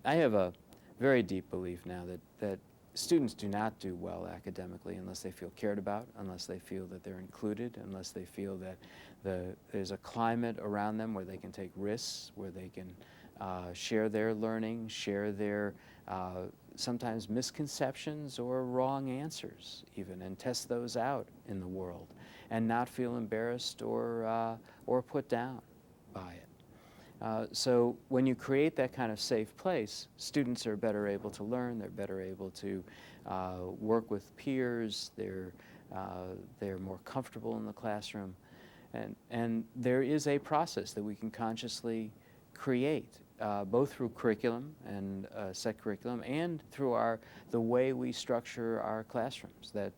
I have a very deep belief now that students do not do well academically unless they feel cared about, unless they feel that they're included, unless they feel that there's a climate around them where they can take risks, where they can share their learning, share their sometimes misconceptions or wrong answers even, and test those out in the world, and not feel embarrassed or put down by it. So when you create that kind of safe place, students are better able to learn, they're better able to work with peers, they're more comfortable in the classroom. And there is a process that we can consciously create, both through curriculum and set curriculum, and through the way we structure our classrooms that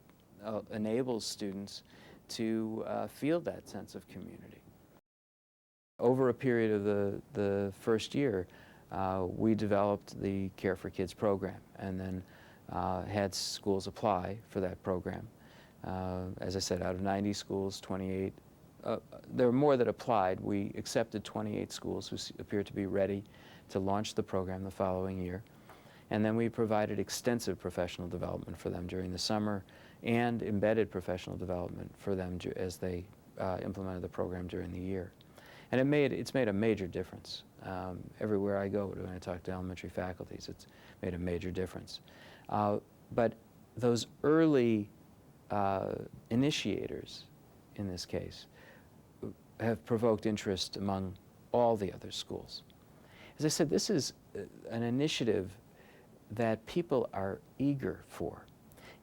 enables students to feel that sense of community. Over a period of the first year, we developed the Care for Kids program, and then had schools apply for that program. As I said, out of 90 schools, 28, there were more that applied. We accepted 28 schools who appeared to be ready to launch the program the following year. And then we provided extensive professional development for them during the summer, and embedded professional development for them as they implemented the program during the year. And it's made a major difference. Everywhere I go when I talk to elementary faculties, it's made a major difference. But those early initiators, in this case, have provoked interest among all the other schools. As I said, this is an initiative that people are eager for.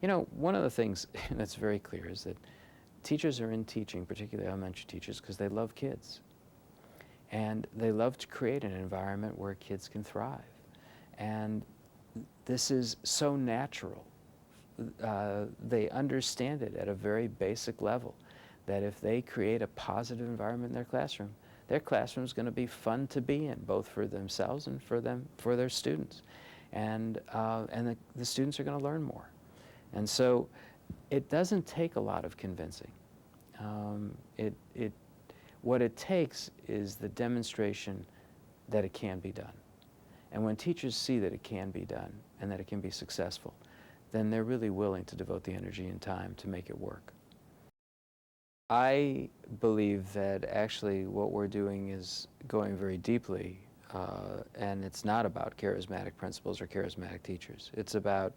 You know, one of the things that's very clear is that teachers are in teaching, particularly elementary teachers, because they love kids. And they love to create an environment where kids can thrive. And this is so natural. They understand it at a very basic level, that if they create a positive environment in their classroom is going to be fun to be in, both for themselves and for their students. And the students are going to learn more. And so it doesn't take a lot of convincing. What it takes is the demonstration that it can be done. And when teachers see that it can be done and that it can be successful, then they're really willing to devote the energy and time to make it work. I believe that actually what we're doing is going very deeply, and it's not about charismatic principals or charismatic teachers. It's about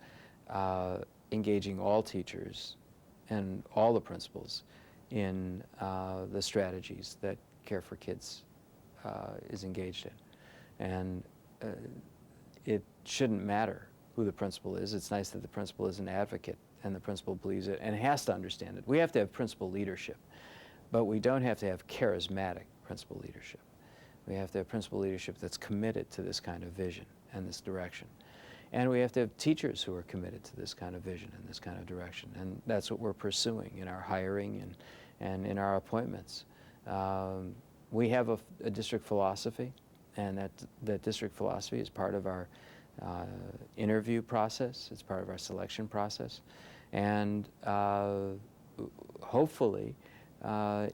engaging all teachers and all the principals in the strategies that Care for Kids is engaged in. And it shouldn't matter who the principal is. It's nice that the principal is an advocate and the principal believes it and has to understand it. We have to have principal leadership, but we don't have to have charismatic principal leadership. We have to have principal leadership that's committed to this kind of vision and this direction. And we have to have teachers who are committed to this kind of vision and this kind of direction. And that's what we're pursuing in our hiring and in our appointments. We have a district philosophy, and that district philosophy is part of our interview process. It's part of our selection process. And hopefully,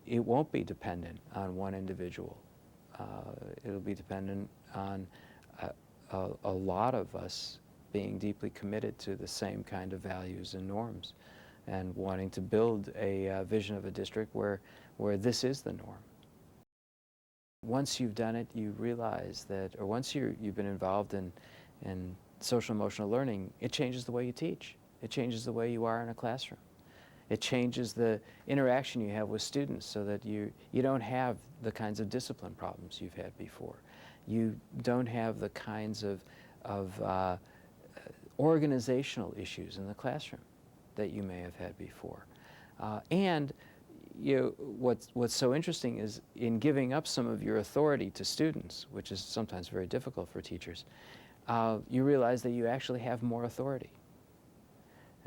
it won't be dependent on one individual. It'll be dependent on a lot of us being deeply committed to the same kind of values and norms, and wanting to build a vision of a district where this is the norm. Once you've done it, you realize that, or once you've been involved in social emotional learning, it changes the way you teach. It changes the way you are in a classroom. It changes the interaction you have with students so that you don't have the kinds of discipline problems you've had before. You don't have the kinds of organizational issues in the classroom that you may have had before. And what's so interesting is in giving up some of your authority to students, which is sometimes very difficult for teachers, you realize that you actually have more authority.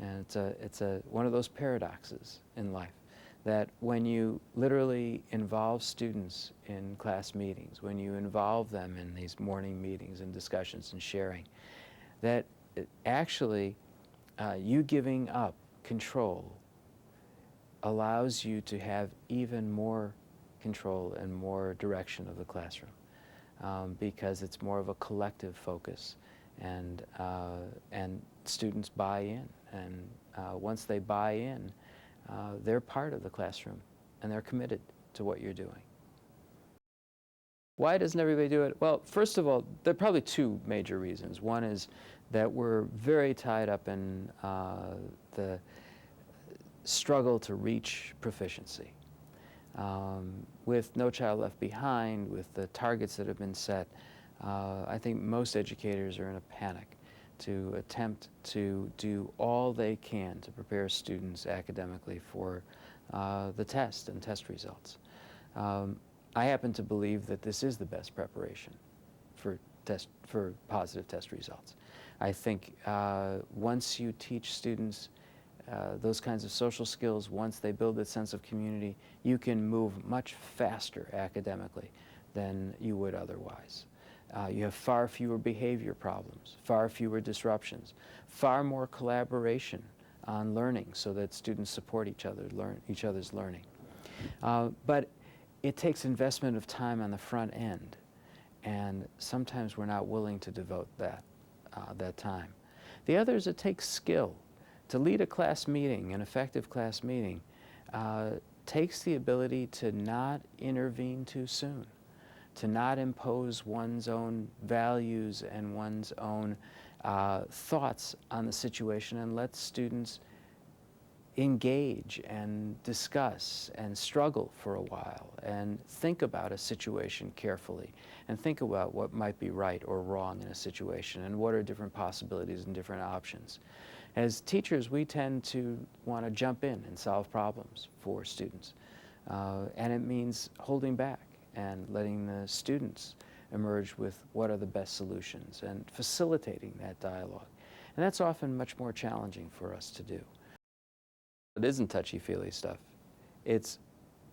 And it's one of those paradoxes in life, that when you literally involve students in class meetings, when you involve them in these morning meetings and discussions and sharing, that actually you giving up control allows you to have even more control and more direction of the classroom, because it's more of a collective focus, and students buy in. And once they buy in, they're part of the classroom, and they're committed to what you're doing. Why doesn't everybody do it? Well, first of all, there are probably two major reasons. One is that we're very tied up in the struggle to reach proficiency. With No Child Left Behind, with the targets that have been set, I think most educators are in a panic to attempt to do all they can to prepare students academically for the test and test results. I happen to believe that this is the best preparation for positive test results. I think once you teach students those kinds of social skills, once they build that sense of community, you can move much faster academically than you would otherwise. You have far fewer behavior problems, far fewer disruptions, far more collaboration on learning so that students support each other's learning. But it takes investment of time on the front end, and sometimes we're not willing to devote that time. The other is it takes skill. To lead a class meeting, an effective class meeting, takes the ability to not intervene too soon, to not impose one's own values and one's own thoughts on the situation, and let students engage and discuss and struggle for a while and think about a situation carefully and think about what might be right or wrong in a situation and what are different possibilities and different options. As teachers, we tend to want to jump in and solve problems for students, and it means holding back and letting the students emerge with what are the best solutions and facilitating that dialogue. And that's often much more challenging for us to do. It isn't touchy-feely stuff. It's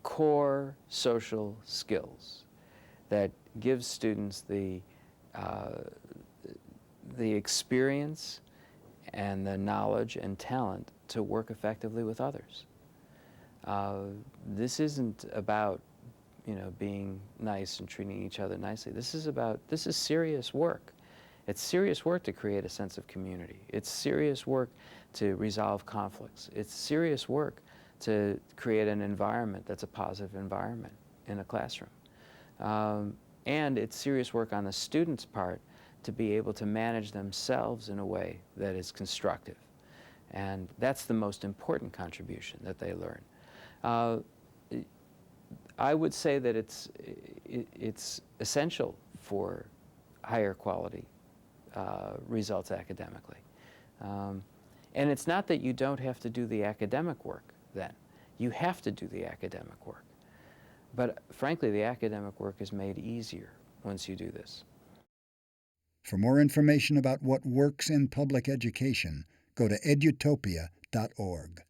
core social skills that give students the experience and the knowledge and talent to work effectively with others. This isn't about, being nice and treating each other nicely. This is serious work. It's serious work to create a sense of community. It's serious work to resolve conflicts. It's serious work to create an environment that's a positive environment in a classroom. And it's serious work on the student's part to be able to manage themselves in a way that is constructive. And that's the most important contribution that they learn. I would say that it's essential for higher quality results academically. And it's not that you don't have to do the academic work then. You have to do the academic work. But frankly, the academic work is made easier once you do this. For more information about what works in public education, go to edutopia.org.